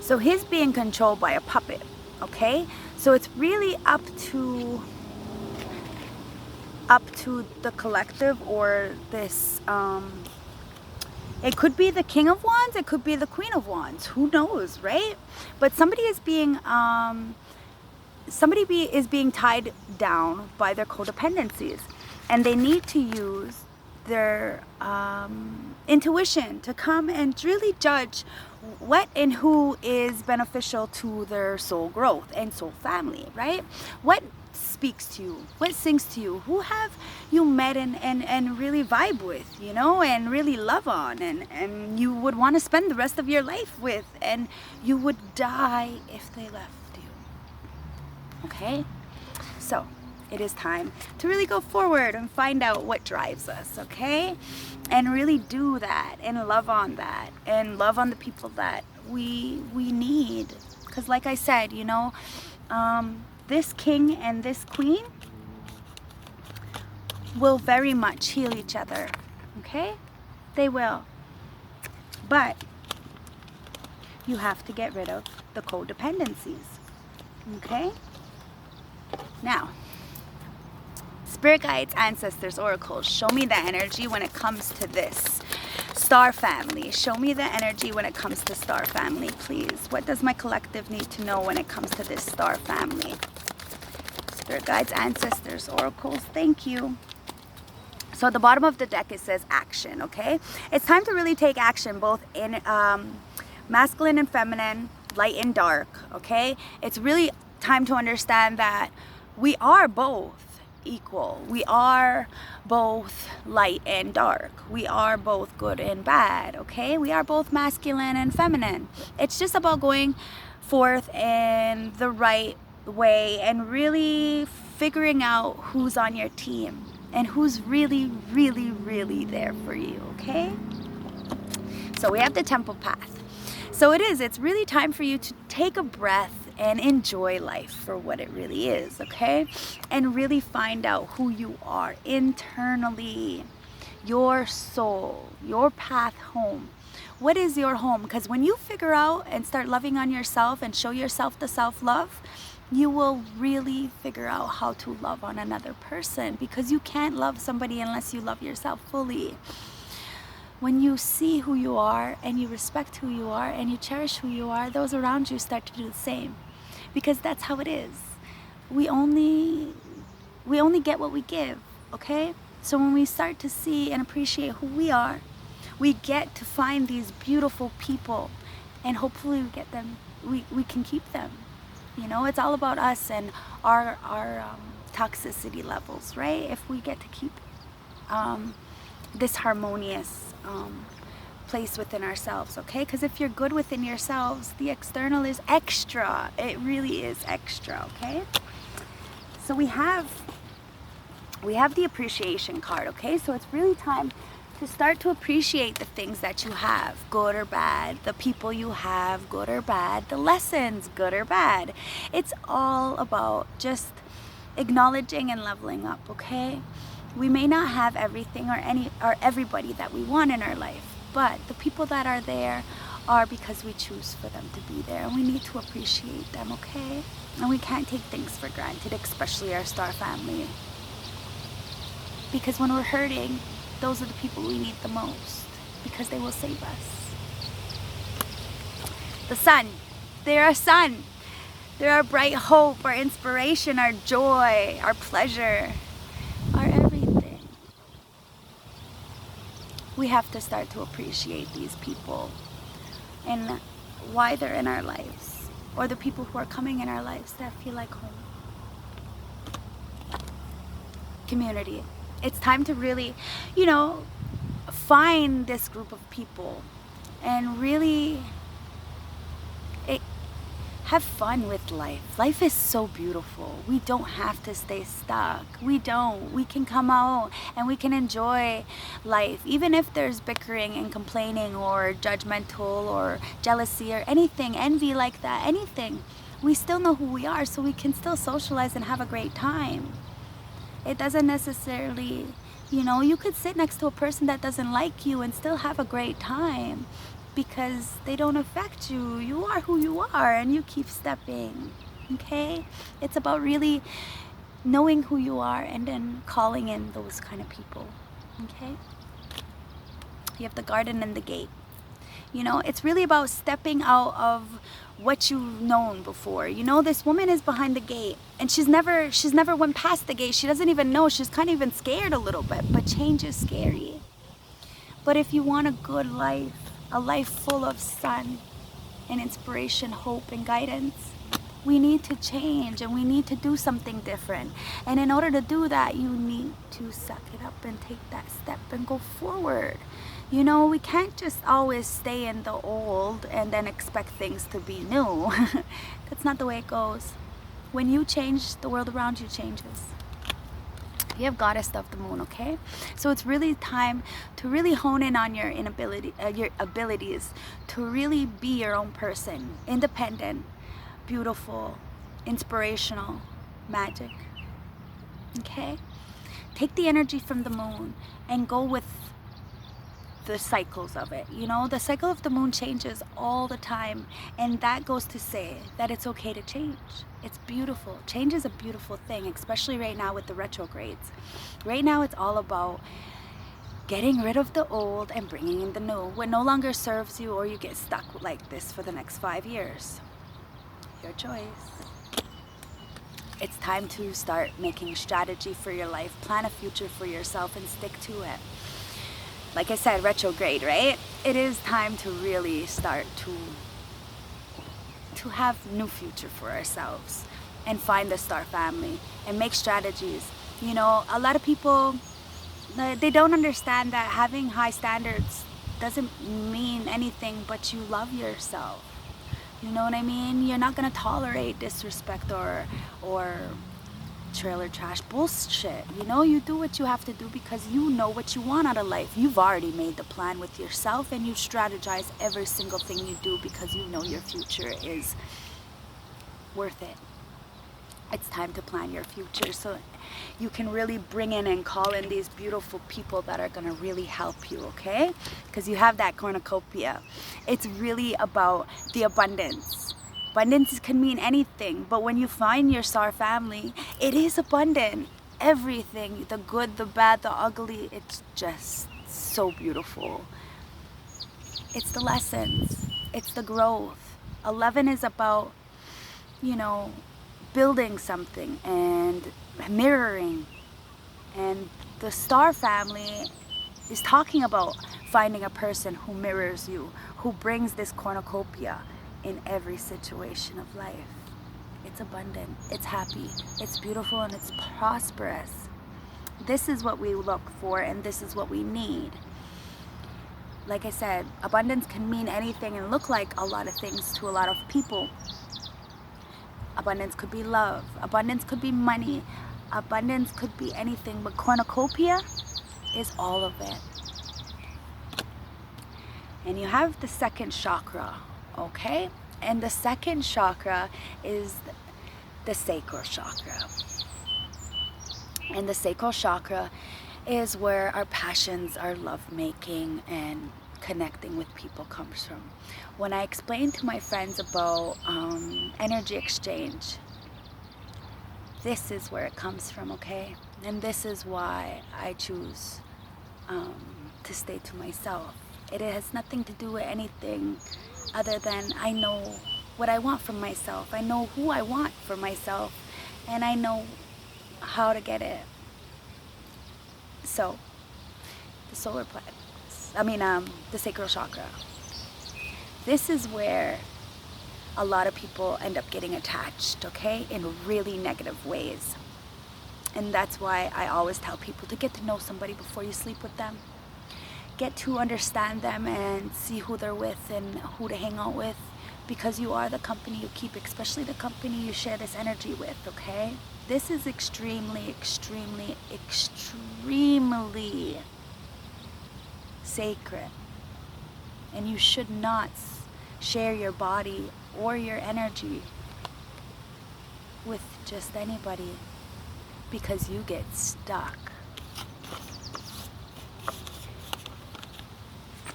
So he's being controlled by a puppet, okay? So it's really up to the collective, or this, it could be the King of Wands, it could be the Queen of Wands, who knows, right? But somebody is being tied down by their codependencies, and they need to use their intuition to come and really judge what and who is beneficial to their soul growth and soul family, right? What speaks to you, what sings to you, who have you met and really vibe with, you know, and really love on, and you would want to spend the rest of your life with, and you would die if they left you. Okay, so it is time to really go forward and find out what drives us, okay? And really do that and love on that and love on the people that we need. Because like I said, you know, this king and this queen will very much heal each other, okay? They will. But you have to get rid of the codependencies, okay? Now, Spirit Guides, Ancestors, Oracles, show me the energy when it comes to this star family. Show me the energy when it comes to star family, please. What does my collective need to know when it comes to this star family? Spirit Guides, Ancestors, Oracles, thank you. So at the bottom of the deck it says action, okay? It's time to really take action, both in masculine and feminine, light and dark, okay? It's really time to understand that we are both equal. We are both light and dark. We are both good and bad, okay? We are both masculine and feminine. It's just about going forth in the right way and really figuring out who's on your team and who's really, really, really there for you, okay? So we have the temple path. So it's really time for you to take a breath and enjoy life for what it really is, okay? And really find out who you are internally, your soul, your path home. What is your home? Because when you figure out and start loving on yourself and show yourself the self-love, you will really figure out how to love on another person, because you can't love somebody unless you love yourself fully. When you see who you are and you respect who you are and you cherish who you are, those around you start to do the same, because that's how it is. We only get what we give, okay? So when we start to see and appreciate who we are, we get to find these beautiful people, and hopefully we get them, we can keep them. You know, it's all about us and our toxicity levels, right? If we get to keep this harmonious place within ourselves, okay? Because if you're good within yourselves, the external is extra. It really is extra, okay? So we have the appreciation card, okay? So it's really time to start to appreciate the things that you have, good or bad, the people you have, good or bad, the lessons, good or bad. It's all about just acknowledging and leveling up, okay? We may not have everything or everybody that we want in our life, but the people that are there are because we choose for them to be there, and we need to appreciate them, okay? And we can't take things for granted, especially our star family. Because when we're hurting, those are the people we need the most, because they will save us. The sun. They're our sun. They're our bright hope, our inspiration, our joy, our pleasure, our everything. We have to start to appreciate these people and why they're in our lives, or the people who are coming in our lives that feel like home. Community. It's time to really, you know, find this group of people and really have fun with life. Life is so beautiful. We don't have to stay stuck. We don't. We can come out and we can enjoy life. Even if there's bickering and complaining or judgmental or jealousy or anything, envy like that, anything, we still know who we are, so we can still socialize and have a great time. It doesn't necessarily, you know, you could sit next to a person that doesn't like you and still have a great time. because they don't affect you. You are who you are, and you keep stepping, okay? It's about really knowing who you are and then calling in those kind of people, okay? You have the garden and the gate. You know, it's really about stepping out of what you've known before. You know, this woman is behind the gate, and she's never went past the gate. She doesn't even know. She's kind of even scared a little bit, but change is scary. But if you want a good life, a life full of sun and inspiration, hope and guidance, we need to change, and we need to do something different. And in order to do that, you need to suck it up and take that step and go forward. You know, we can't just always stay in the old and then expect things to be new. That's not the way it goes. When you change, the world around you changes. You have goddess of the moon, okay? So it's really time to really hone in on your abilities to really be your own person, independent, beautiful, inspirational, magic. Okay? Take the energy from the moon and go with the cycles of it. You know, the cycle of the moon changes all the time, and that goes to say that it's okay to change. It's beautiful. Change is a beautiful thing, especially right now with the retrogrades. Right now it's all about getting rid of the old and bringing in the new, what no longer serves you, or you get stuck like this for the next 5 years. Your choice. It's time to start making strategy for your life, plan a future for yourself, and stick to it. Like I said, retrograde, right? It is time to really start to have new future for ourselves and find the star family and make strategies. You know, a lot of people, they don't understand that having high standards doesn't mean anything but you love yourself. You know what I mean? You're not gonna tolerate disrespect or trailer trash bullshit. You know, you do what you have to do because you know what you want out of life. You've already made the plan with yourself, and you strategize every single thing you do because you know your future is worth it. It's time to plan your future so you can really bring in and call in these beautiful people that are going to really help you, okay? Because you have that cornucopia. It's really about the abundance. Abundance can mean anything, but when you find your star family, it is abundant. Everything, the good, the bad, the ugly, it's just so beautiful. It's the lessons. It's the growth. 11 is about, you know, building something and mirroring. And the star family is talking about finding a person who mirrors you, who brings this cornucopia in every situation of life. It's abundant, it's happy, it's beautiful, and it's prosperous. This is what we look for, and this is what we need. Like I said, abundance can mean anything and look like a lot of things to a lot of people. Abundance could be love, abundance could be money, abundance could be anything, but cornucopia is all of it. And you have the second chakra, okay? And the second chakra is the Sacral Chakra. And the Sacral Chakra is where our passions, our lovemaking, and connecting with people comes from. When I explain to my friends about energy exchange, this is where it comes from, okay? And this is why I choose to stay to myself. It has nothing to do with anything other than I know what I want from myself. I know who I want for myself, and I know how to get it. So, the solar plexus, the Sacral Chakra. This is where a lot of people end up getting attached, okay, in really negative ways. And that's why I always tell people to get to know somebody before you sleep with them. Get to understand them and see who they're with and who to hang out with, because you are the company you keep, especially the company you share this energy with, okay? This is extremely, extremely, extremely sacred. And you should not share your body or your energy with just anybody, because you get stuck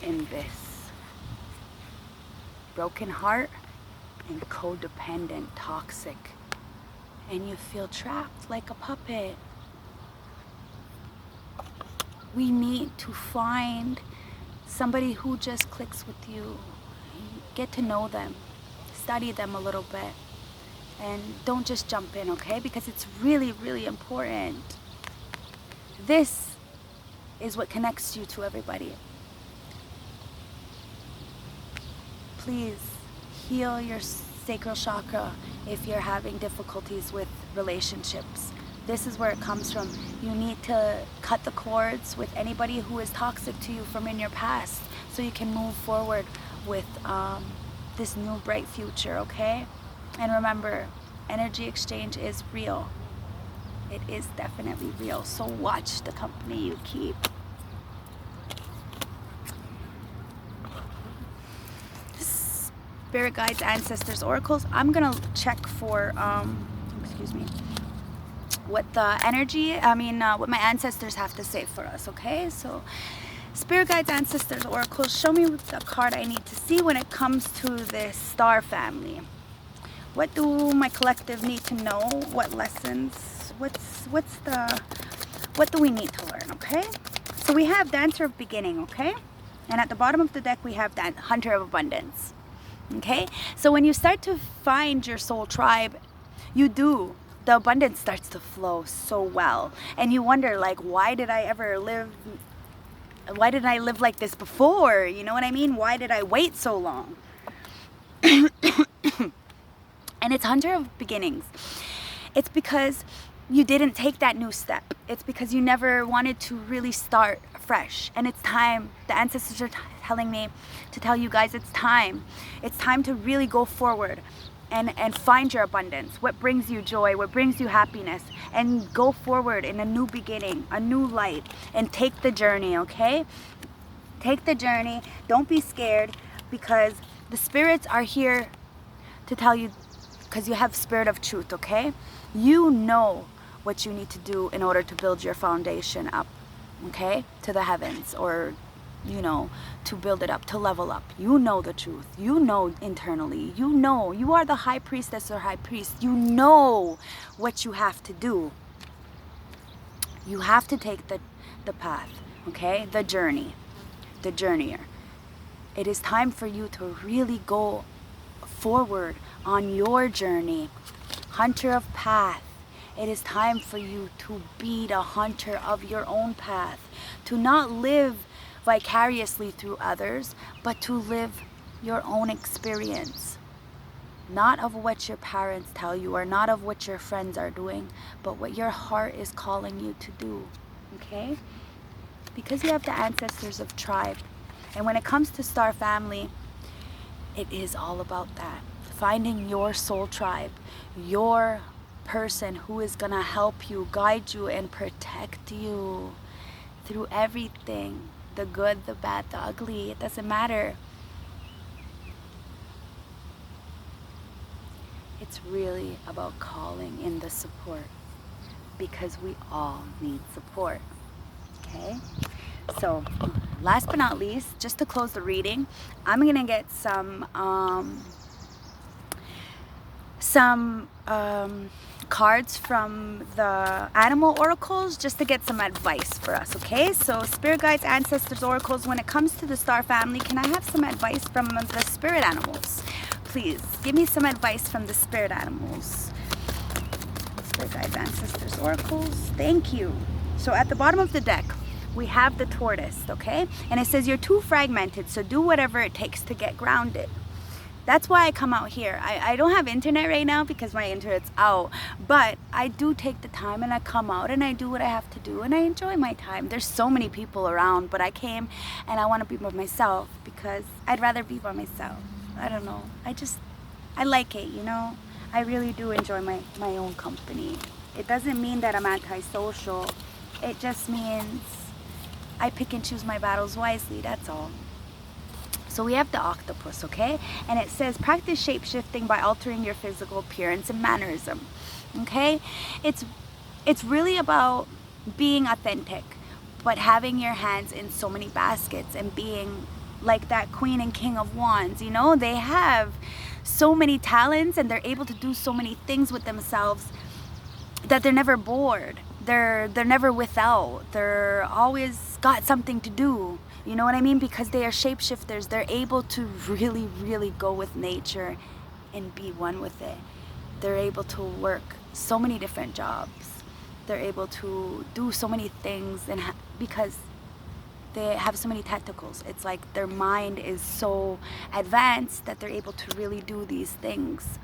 in this broken heart and codependent, toxic, and you feel trapped like a puppet. We need to find somebody who just clicks with you. Get to know them, study them a little bit, and don't just jump in, okay? Because it's really, really important. This is what connects you to everybody. Please heal your sacral chakra if you're having difficulties with relationships. This is where it comes from. You need to cut the cords with anybody who is toxic to you from in your past so you can move forward with this new bright future, okay? And remember, energy exchange is real. It is definitely real. So watch the company you keep. Spirit guides, ancestors, oracles. I'm gonna check for excuse me, what the energy, what my ancestors have to say for us, okay? So spirit guides, ancestors, oracles, show me the card I need to see when it comes to this star family. What do my collective need to know? What lessons? What do we need to learn, okay? So we have Dancer of Beginning, okay? And at the bottom of the deck we have Hunter of Abundance, okay? So when you start to find your soul tribe, the abundance starts to flow so well. And you wonder, like, why did I live like this before? You know what I mean? Why did I wait so long? And it's Hunter of Beginnings. It's because you didn't take that new step. It's because you never wanted to really start fresh. And it's time. The ancestors are telling me to tell you guys it's time. It's time to really go forward and find your abundance. What brings you joy, what brings you happiness, and go forward in a new beginning, a new light, and take the journey, okay? Take the journey. Don't be scared, because the spirits are here to tell you, because you have spirit of truth, okay? You know what you need to do in order to build your foundation up, okay? To the heavens, or, you know, to build it up, to level up. You know the truth. You know internally. You know. You are the high priestess or high priest. You know what you have to do. You have to take the path, okay? The journey. The journeyer. It is time for you to really go forward on your journey. Hunter of path. It is time for you to be the hunter of your own path. To not live vicariously through others, but to live your own experience. Not of what your parents tell you, or not of what your friends are doing, but what your heart is calling you to do. Okay? Because you have the ancestors of tribe. And when it comes to star family, it is all about that. Finding your soul tribe, your person who is gonna help you, guide you, and protect you through everything. The good, the bad, the ugly, it doesn't matter. It's really about calling in the support, because we all need support, okay? So, last but not least, just to close the reading, I'm gonna get some cards from the animal oracles, just to get some advice for us, okay? So spirit guides, ancestors, oracles, when it comes to the star family, can I have some advice from the spirit animals? Please give me some advice from the spirit animals. Spirit guides, ancestors, oracles, thank you. So at the bottom of the deck we have the tortoise, okay? And it says you're too fragmented, so do whatever it takes to get grounded. That's why I come out here. I don't have internet right now because my internet's out, but I do take the time and I come out and I do what I have to do and I enjoy my time. There's so many people around, but I came and I want to be by myself because I'd rather be by myself. I don't know. I like it, you know? I really do enjoy my own company. It doesn't mean that I'm antisocial. It just means I pick and choose my battles wisely, that's all. So we have the octopus, okay? And it says, practice shape-shifting by altering your physical appearance and mannerism, okay? It's really about being authentic, but having your hands in so many baskets and being like that Queen and King of Wands, you know, they have so many talents and they're able to do so many things with themselves that they're never bored. They're never without. They're always got something to do. You know what I mean? Because they are shapeshifters. They're able to really, really go with nature and be one with it. They're able to work so many different jobs. They're able to do so many things, and because they have so many tentacles. It's like their mind is so advanced that they're able to really do these things,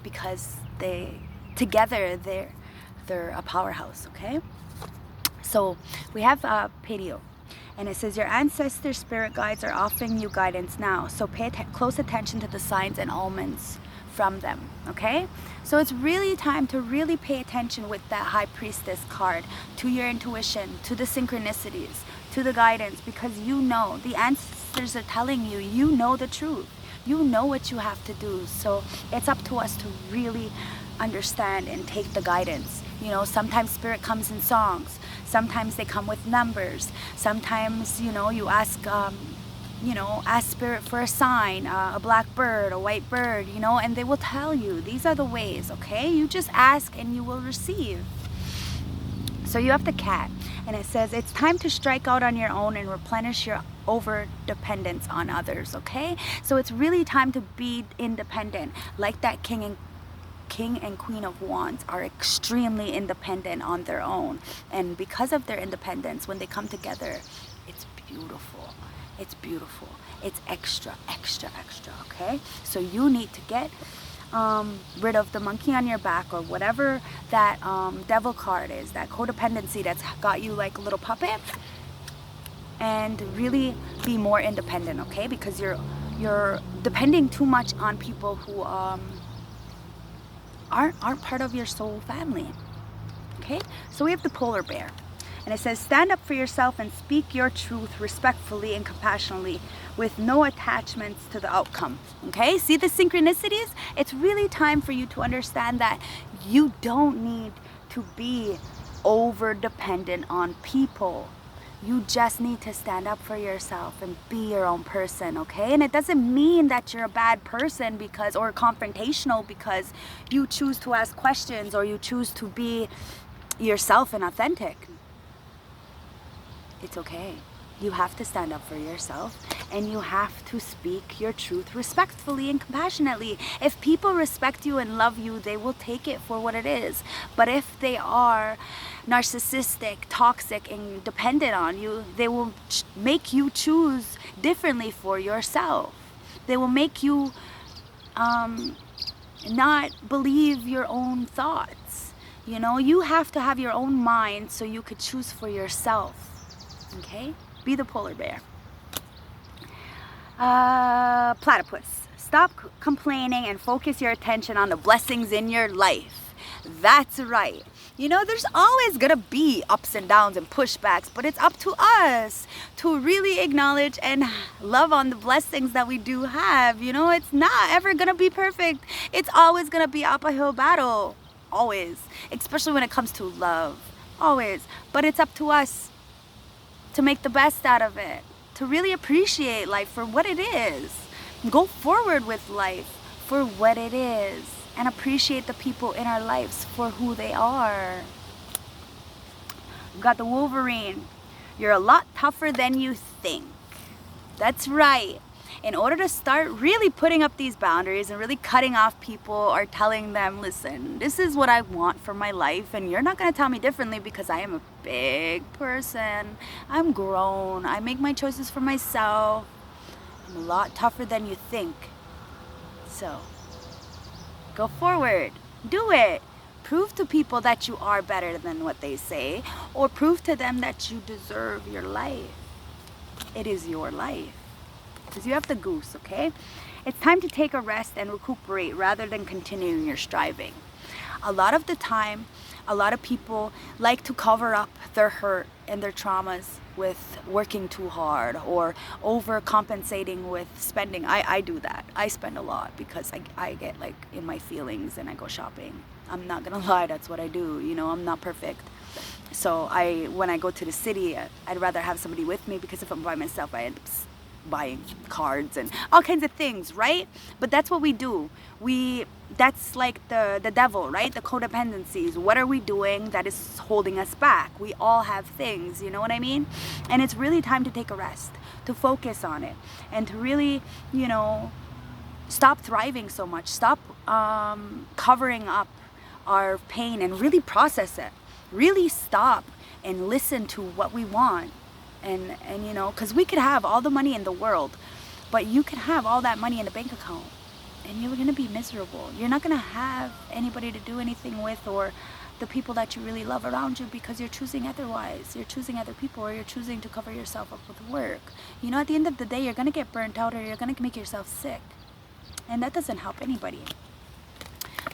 because together they're a powerhouse. Okay, so we have Patio, and it says your ancestor spirit guides are offering you guidance now, so pay close attention to the signs and omens from them. Okay, so it's really time to really pay attention with that High Priestess card to your intuition, to the synchronicities, to the guidance, because you know the ancestors are telling you, you know the truth, you know what you have to do. So it's up to us to really understand and take the guidance. You know, sometimes spirit comes in songs, sometimes they come with numbers, sometimes, you know, you ask ask spirit for a sign, a black bird, a white bird, you know, and they will tell you these are the ways. Okay, you just ask and you will receive. So you have the cat, and it says it's time to strike out on your own and replenish your over dependence on others. Okay, so it's really time to be independent, like that King and Queen of Wands are extremely independent on their own, and because of their independence, when they come together, it's beautiful. It's beautiful. It's extra, extra, extra. Okay, so you need to get rid of the monkey on your back, or whatever that devil card is, that codependency that's got you like a little puppet, and really be more independent. Okay, because you're depending too much on people who aren't part of your soul family. Okay, so we have the polar bear, and it says stand up for yourself and speak your truth respectfully and compassionately with no attachments to the outcome. Okay, see the synchronicities? It's really time for you to understand that you don't need to be over dependent on people. You just need to stand up for yourself and be your own person. Okay, and it doesn't mean that you're a bad person because, or confrontational, because you choose to ask questions or you choose to be yourself and authentic. It's okay. You have to stand up for yourself, and you have to speak your truth respectfully and compassionately. If people respect you and love you, they will take it for what it is. But if they are narcissistic, toxic, and dependent on you, they will make you choose differently for yourself. They will make you not believe your own thoughts. You know, you have to have your own mind so you could choose for yourself. Okay? Be the polar bear. Platypus. Stop complaining and focus your attention on the blessings in your life. That's right. You know, there's always gonna be ups and downs and pushbacks, but it's up to us to really acknowledge and love on the blessings that we do have. You know, it's not ever gonna be perfect. It's always gonna be uphill battle. Always. Especially when it comes to love. Always. But it's up to us to make the best out of it, to really appreciate life for what it is. Go forward with life for what it is, and appreciate the people in our lives for who they are. We've got the Wolverine. You're a lot tougher than you think. That's right. In order to start really putting up these boundaries and really cutting off people or telling them, listen, this is what I want for my life, and you're not going to tell me differently because I am a big person. I'm grown. I make my choices for myself. I'm a lot tougher than you think. So, go forward. Do it. Prove to people that you are better than what they say, or prove to them that you deserve your life. It is your life. Because you have the goose, okay? It's time to take a rest and recuperate rather than continuing your striving. A lot of the time, a lot of people like to cover up their hurt and their traumas with working too hard or overcompensating with spending. I do that. I spend a lot because I get like in my feelings and I go shopping. I'm not gonna lie, that's what I do. You know, I'm not perfect. So when I go to the city, I'd rather have somebody with me, because if I'm by myself, I end up buying cards and all kinds of things, right? But that's what we do. That's like the devil, right? The codependencies. What are we doing that is holding us back? We all have things, you know what I mean? And it's really time to take a rest, to focus on it, and to really, you know, stop thriving so much. Stop covering up our pain and really process it. Really stop and listen to what we want. And you know, because we could have all the money in the world, but you could have all that money in a bank account and you're going to be miserable. You're not going to have anybody to do anything with, or the people that you really love around you, because you're choosing otherwise. You're choosing other people, or you're choosing to cover yourself up with work. You know, at the end of the day, you're going to get burnt out, or you're going to make yourself sick. And that doesn't help anybody.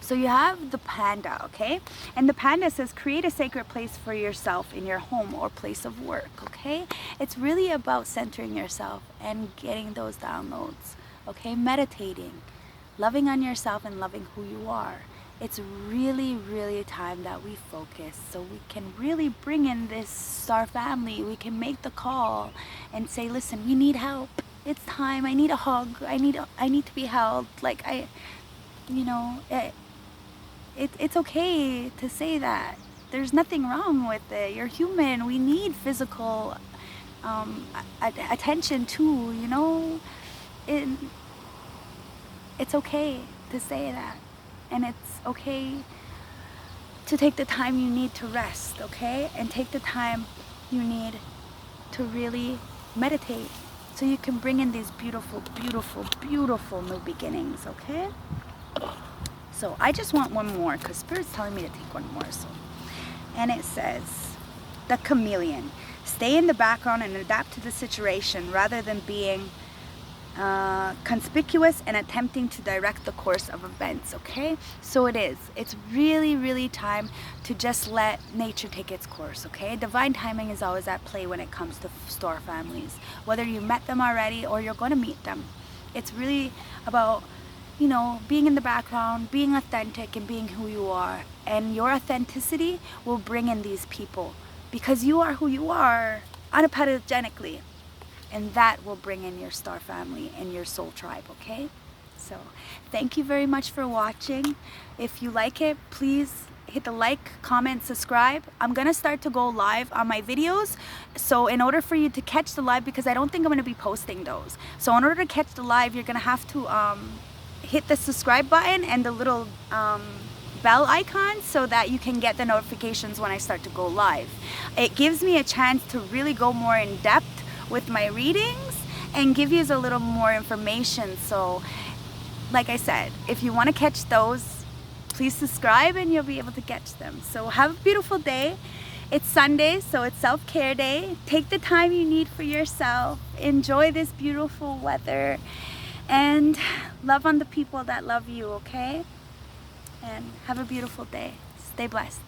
So you have the Panda, okay? And the Panda says, create a sacred place for yourself in your home or place of work, okay? It's really about centering yourself and getting those downloads, okay? Meditating, loving on yourself and loving who you are. It's really, really time that we focus, so we can really bring in this star family. We can make the call and say, listen, we need help. It's time. I need a hug. I need to be held. Like, you know, it's okay to say that. There's nothing wrong with it. You're human. We need physical attention too, you know. It's okay to say that. And it's okay to take the time you need to rest, okay? And take the time you need to really meditate, so you can bring in these beautiful, beautiful, beautiful new beginnings, okay? So I just want one more, because Spirit's telling me to take one more. So, and it says, the chameleon. Stay in the background and adapt to the situation rather than being conspicuous and attempting to direct the course of events, okay? So it's really, really time to just let nature take its course, okay? Divine timing is always at play when it comes to star families, whether you met them already or you're going to meet them. It's really about, you know, being in the background, being authentic and being who you are. And your authenticity will bring in these people, because you are who you are unapologetically. And that will bring in your star family and your soul tribe, okay? So thank you very much for watching. If you like it, please hit the like, comment, subscribe. I'm gonna start to go live on my videos. So in order for you to catch the live, because I don't think I'm gonna be posting those. So in order to catch the live, you're gonna have to hit the subscribe button and the little bell icon, so that you can get the notifications when I start to go live. It gives me a chance to really go more in depth with my readings and give you a little more information. So like I said, if you want to catch those, please subscribe and you'll be able to catch them. So have a beautiful day. It's Sunday, so it's self-care day. Take the time you need for yourself. Enjoy this beautiful weather and love on the people that love you, okay? And have a beautiful day. Stay blessed.